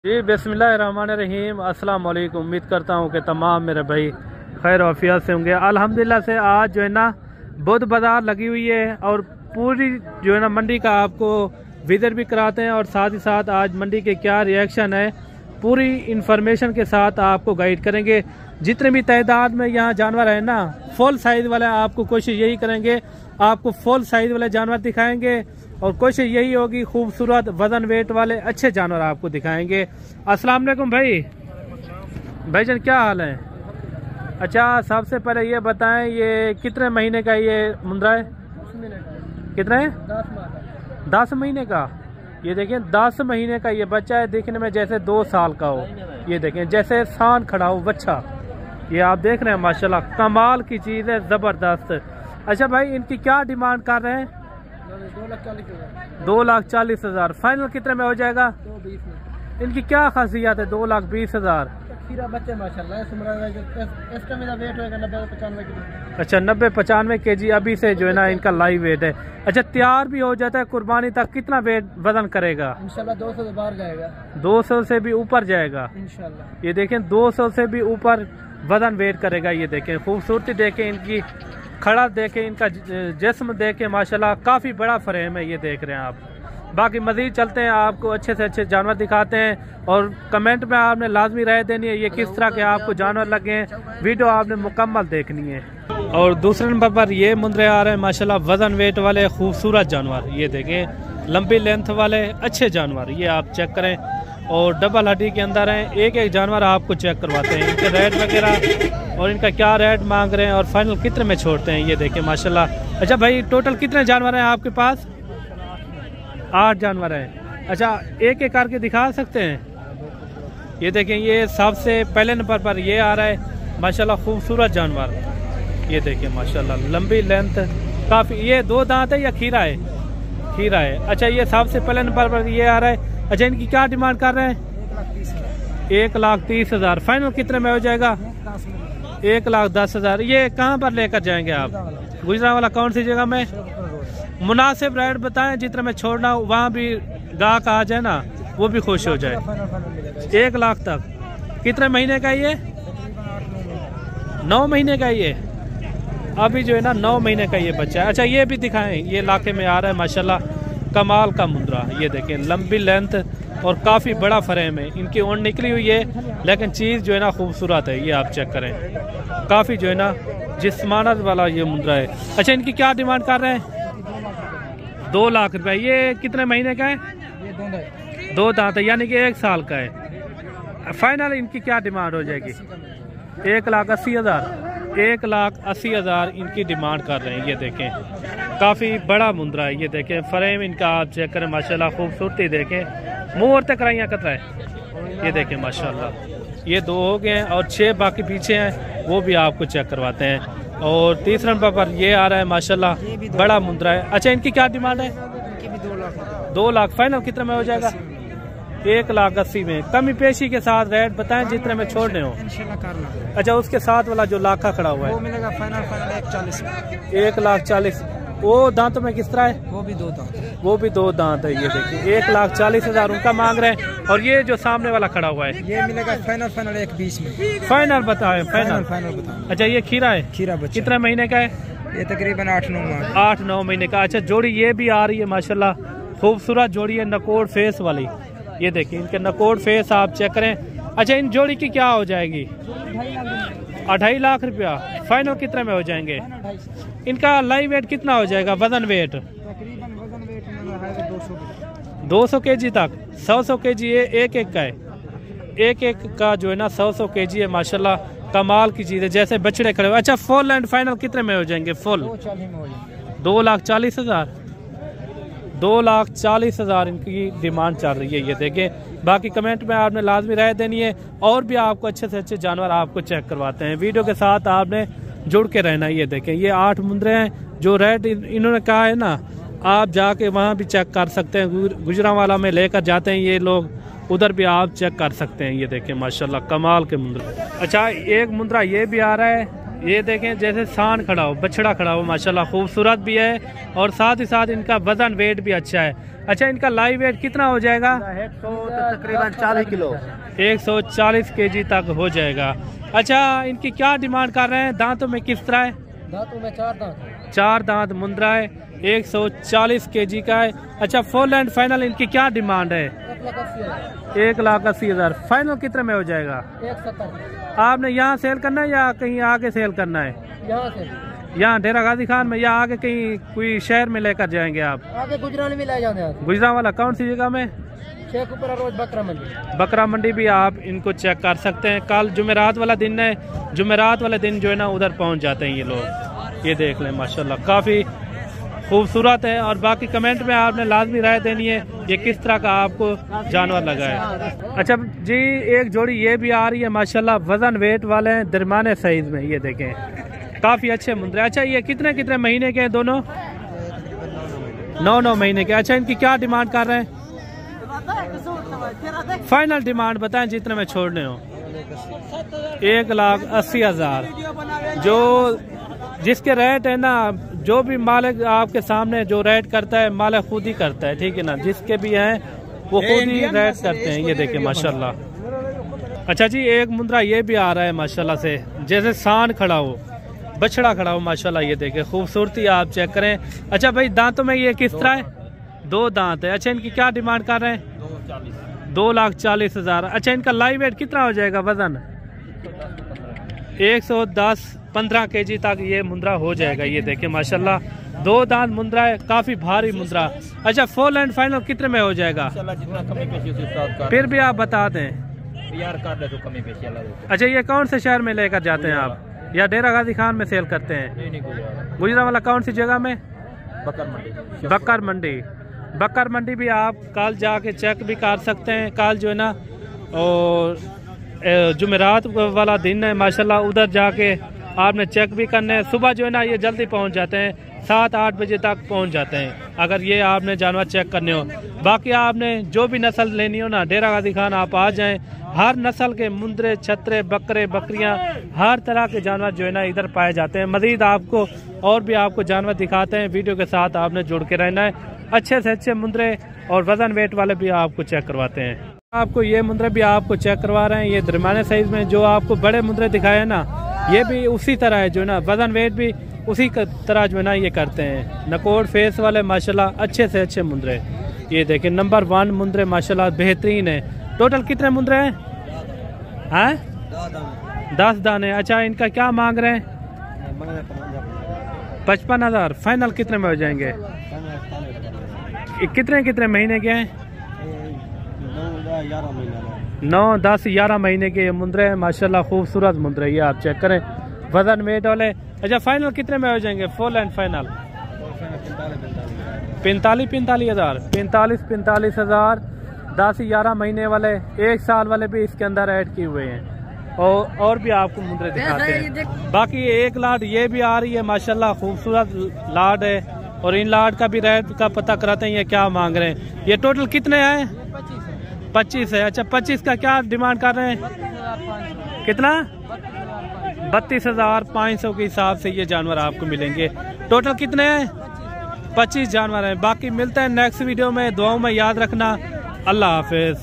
जी बिस्मिल्लाहिर्रहमानिर्रहीम। अस्सलाम वालेकुम। उम्मीद करता हूँ कि तमाम मेरे भाई खैर आफियत से होंगे। अल्हम्दुलिल्लाह से आज जो है ना बुध बाज़ार लगी हुई है और पूरी जो है ना मंडी का आपको विजिट भी कराते हैं और साथ ही साथ आज मंडी के क्या रिएक्शन है पूरी इंफॉर्मेशन के साथ आपको गाइड करेंगे। जितने भी तादाद में यहाँ जानवर है ना फुल साइज़ वाले आपको कोशिश यही करेंगे, आपको फुल साइज़ वाले जानवर दिखाएंगे और कोशिश यही होगी खूबसूरत वजन वेट वाले अच्छे जानवर आपको दिखाएंगे। अस्सलाम वालेकुम भाईजान, क्या हाल है? अच्छा, सबसे पहले ये बताएं ये कितने महीने का ये मुंद्रा है? कितने? 10 महीने का। ये देखें 10 महीने का ये बच्चा है, देखने में जैसे 2 साल का हो। ये देखें जैसे सांड खड़ा हो बच्चा। ये आप देख रहे हैं माशाल्लाह कमाल की चीज़ है, ज़बरदस्त। अच्छा भाई, इनकी क्या डिमांड कर रहे हैं? 2,40,000। फाइनल कितने में हो जाएगा? 2,20 में। इनकी क्या खासियत है? 2,20,000। खीरा बच्चे माशाल्लाह वेट होगा 90-95 किलो। अच्छा, 90-95 kg अभी से जो है ना इनका लाइव वेट है। अच्छा, तैयार भी हो जाता है कुर्बानी तक, कितना वेट वजन करेगा? इंशाल्लाह 200 से बाहर जाएगा। 200 से भी ऊपर जाएगा इंशाल्लाह। ये देखें 200 से भी ऊपर वजन वेट करेगा। ये देखें खूबसूरती देखें इनकी, खड़ा देखें इनका जिस्म देखें माशाल्लाह काफ़ी बड़ा फ्रेम है। ये देख रहे हैं आप। बाकी मज़ीद चलते हैं, आपको अच्छे से अच्छे जानवर दिखाते हैं और कमेंट में आपने लाजमी राय देनी है ये किस तरह के आपको जानवर लगे हैं। वीडियो आपने मुकम्मल देखनी है। और दूसरे नंबर पर ये मुंद्रे आ रहे हैं माशाल्लाह वजन वेट वाले खूबसूरत जानवर। ये देखें लंबी लेंथ वाले अच्छे जानवर, ये आप चेक करें और डबल हड्डी के अंदर हैं। एक एक जानवर आपको चेक करवाते हैं, इनके रेट वगैरह और इनका क्या रेट मांग रहे हैं और फाइनल कितने में छोड़ते हैं। ये देखें माशाल्लाह। अच्छा भाई, टोटल कितने जानवर हैं आपके पास? 8 जानवर हैं। अच्छा, एक एक करके दिखा सकते हैं? ये देखें ये सबसे पहले नंबर पर ये आ रहा है माशाल्लाह खूबसूरत जानवर। ये देखें माशाल्लाह लंबी लेंथ काफ़ी। ये 2 दांत है या खीरा है? खीरा है। अच्छा, ये सबसे पहले नंबर पर ये आ रहा है। अच्छा, इनकी क्या डिमांड कर रहे हैं? 1,30,000। फाइनल कितने में हो जाएगा? 1,10,000। ये कहाँ पर लेकर जाएंगे आप? गुजरावाला कौन सी जगह में? मुनासिब रेट बताएं जितने में छोड़ना हो, वहाँ भी गाहक आ जाए ना वो भी खुश हो जाए। 1 लाख तक। कितने महीने का ये? 9 महीने का ये अभी जो है ना 9 महीने का ये बच्चा है। अच्छा, ये भी दिखाएं। ये इलाके में आ रहा है माशाल्लाह कमाल का मुंद्रा। ये देखें लंबी लेंथ और काफ़ी बड़ा फ्रेम है। इनकी ऊन निकली हुई है लेकिन चीज़ जो है ना खूबसूरत है। ये आप चेक करें, काफ़ी जो है ना जिस्मानत वाला ये मुंद्रा है। अच्छा, इनकी क्या डिमांड कर रहे हैं? 2 लाख रुपए। ये कितने महीने का है? ये 2 दांत है, यानी कि 1 साल का है। फाइनल इनकी क्या डिमांड हो जाएगी? 1,80,000। 1,80,000 इनकी डिमांड कर रहे हैं। ये देखें काफ़ी बड़ा मुंद्रा है। ये देखें फ्रेम इनका आप चेक करें माशाल्लाह खूबसूरती देखें। मुँह और तकराइयाँ कतरा है। ये देखें माशाल्लाह ये 2 हो गए हैं और 6 बाकी पीछे हैं, वो भी आपको चेक करवाते हैं। और तीसरे नंबर पर ये आ रहा है माशाल्लाह बड़ा मुंद्रा है। अच्छा, इनकी क्या डिमांड है? 2 लाख। फाइनल कितने में हो जाएगा? 1,80,000 में। कमी पेशी के साथ रेट बताएं जितने में छोड़ने हो। अच्छा, उसके साथ वाला जो लाखा खड़ा हुआ है वो मिलेगा फाइनल 1,40,000 में। 1,40,000। वो दांतों में किस तरह है? वो भी 2 दांत। वो भी 2 दांत है। ये देखिए 1,40,000 उनका मांग रहे हैं। और ये जो सामने वाला खड़ा हुआ है ये मिलेगा फाइनल 1,20,000 में। फाइनल बताए? फाइनल बताओ। अच्छा, ये खीरा है? खीरा बच्चा कितने महीने का है? ये तकरीबन 8-9 महीने का। अच्छा, जोड़ी ये भी आ रही है माशाल्लाह खूबसूरत जोड़ी है नकोड़ फेस वाली। ये देखिए इनके नकोड़ फेस आप चेक करें। अच्छा, इन जोड़ी की क्या हो जाएगी? 2.5 लाख रुपया। फाइनल कितने में हो जाएंगे? इनका लाइव वेट कितना हो जाएगा? वजन वेट तकरीबन वजन वेट 200 kg तक। 100 kg ये एक का है। एक का जो है ना 100 kg है माशाल्लाह कमाल की चीज़ है, जैसे बछड़े खड़े हुए। अच्छा, फुल एंड फाइनल कितने में हो जाएंगे? फुल 2,40,000। 2,40,000 इनकी डिमांड चल रही है। ये देखें बाकी कमेंट में आपने लाजमी राय देनी है और भी आपको अच्छे से अच्छे जानवर आपको चेक करवाते हैं। वीडियो के साथ आपने जुड़ के रहना। ये देखें ये 8 मुंद्रे हैं। जो रेट इन्होंने कहा है ना आप जाके वहाँ भी चेक कर सकते हैं। गुजरांवाला में लेकर जाते हैं ये लोग, उधर भी आप चेक कर सकते हैं। ये देखें माशाल्लाह कमाल के मुंद्रा। अच्छा, एक मुंद्रा ये भी आ रहा है ये देखें जैसे सांड खड़ा हो, बछड़ा खड़ा हो, माशाल्लाह खूबसूरत भी है और साथ ही साथ इनका वजन वेट भी अच्छा है। अच्छा, इनका लाइव वेट कितना हो जाएगा? तकरीबन 40 किलो, 140 kg तक हो जाएगा। अच्छा, इनकी क्या डिमांड कर रहे हैं? दांतों में किस तरह है? दांतों में 4 दांत, 4 दांत मुंद्रा है, 140 kg का है। अच्छा, फुल एंड फाइनल इनकी क्या डिमांड है? 1,80,000। फाइनल कितने में हो जाएगा? 170। आपने यहाँ सेल करना है या कहीं आगे सेल करना है? यहाँ से, यहाँ डेरा गाजी खान में या आगे कहीं कोई शहर में लेकर जाएंगे आप? आगे गुजरात में ले जाने हैं। गुजरावाला कौन सी जगह में? शेखपुरा रोड, बकरा मंडी। बकरा मंडी भी आप इनको चेक कर सकते हैं। कल जुमेरात वाला दिन है, जुमेरात वाले दिन जो है ना उधर पहुंच जाते हैं ये लोग। ये देख लें माशाल्लाह काफ़ी खूबसूरत है। और बाकी कमेंट में आपने लाजमी राय देनी है ये किस तरह का आपको जानवर लगा है। अच्छा जी, एक जोड़ी ये भी आ रही है माशाल्लाह, वजन वेट वाले हैं, दरमियाने साइज में। ये देखें काफ़ी अच्छे मुंद्रे। अच्छा, ये कितने कितने महीने के हैं दोनों? 9 महीने के। अच्छा, इनकी क्या डिमांड कर रहे हैं? फाइनल डिमांड बताएं जितने में छोड़ने हो। 1,80,000 जो जिसके रेट है ना, जो भी मालिक आपके सामने जो रेट करता है मालिक खुद ही करता है, ठीक है ना। जिसके भी हैं वो खुद ही रेट करते हैं। ये देखिए माशाल्लाह। अच्छा जी, एक मुंद्रा ये भी आ रहा है माशाल्लाह से, जैसे सांड खड़ा हो, बछड़ा खड़ा हो माशाल्लाह। ये देखे खूबसूरती आप चेक करें। अच्छा भाई, दांतों में ये किस तरह है? 2 दांत है। अच्छा, इनकी क्या डिमांड कर रहे हैं? 2,40,000। अच्छा, इनका लाइव वेट कितना हो जाएगा वजन? 110-15 kg तक ये मुंद्रा हो जाएगा। ये देखें माशाल्लाह, 2 दांत मुंद्रा है, काफी भारी मुंद्रा। अच्छा, फुल एंड फाइनल कितने में हो जाएगा? फिर भी आप बता दें यार, कर दे तो कमी पेशी अल्लाह दे। अच्छा, ये कौन से शहर में लेकर जाते हैं आप या डेरा गाजी खान में सेल करते हैं? नहीं, गुजरावाला कौन सी जगह में? बकर मंडी। बकर मंडी, बकर मंडी भी आप कल जाके चेक भी कर सकते हैं। कल जो है ना, और जुमेरात वाला दिन है माशाल्लाह, उधर जाके आपने चेक भी करने हैं। सुबह जो है ना ये जल्दी पहुंच जाते हैं, 7-8 बजे तक पहुंच जाते हैं अगर ये आपने जानवर चेक करने हो। बाकी आपने जो भी नस्ल लेनी हो ना, डेरा गाजी खान आप आ जाएं। हर नस्ल के मुंद्रे, छतरे, बकरे, बकरियां, हर तरह के जानवर जो है ना इधर पाए जाते हैं। मजीद आपको और भी आपको जानवर दिखाते हैं, वीडियो के साथ आपने जुड़ के रहना है। अच्छे से अच्छे मुंद्रे और वजन वेट वाले भी आपको चेक करवाते हैं। आपको ये मुंद्रे भी आपको चेक करवा रहे हैं। ये दरमियाने साइज में जो आपको बड़े मुंद्रे दिखाए ना, ये भी उसी तरह है जो ना, वजन वेट भी उसी तरह जो है ना ये करते हैं। नकोड़ फेस वाले माशाल्लाह अच्छे से अच्छे मुंद्रे। ये देखें नंबर 1 मुंद्रे माशाल्लाह बेहतरीन है। टोटल कितने मुंद्रे हैं? 10 दाने। अच्छा, इनका क्या मांग रहे हैं? 55,000। फाइनल कितने में हो जाएंगे? कितने कितने महीने के हैं? 9, 10, 11 महीने के ये मुंद्रे हैं माशाल्लाह, खूबसूरत मुंद्रे। ये आप चेक करें वजन वेट वाले। अच्छा, फाइनल कितने में हो जाएंगे? Full and final 45,000। 45,000 10-11 महीने वाले, 1 साल वाले भी इसके अंदर ऐड किए हुए हैं। और भी आपको मुंद्रे दिखाते हैं। बाकी एक लाड ये भी आ रही है माशाल्लाह, खूबसूरत लाड है। और इन लाड का भी रेट का पता कराते हैं ये क्या मांग रहे हैं। ये टोटल कितने हैं? 25 है। अच्छा, 25 का क्या डिमांड कर रहे हैं? कितना? 32,500 के हिसाब से ये जानवर आपको मिलेंगे। टोटल कितने हैं? 25 जानवर हैं। बाकी मिलते हैं नेक्स्ट वीडियो में। दुआओं में याद रखना। अल्लाह हाफिज।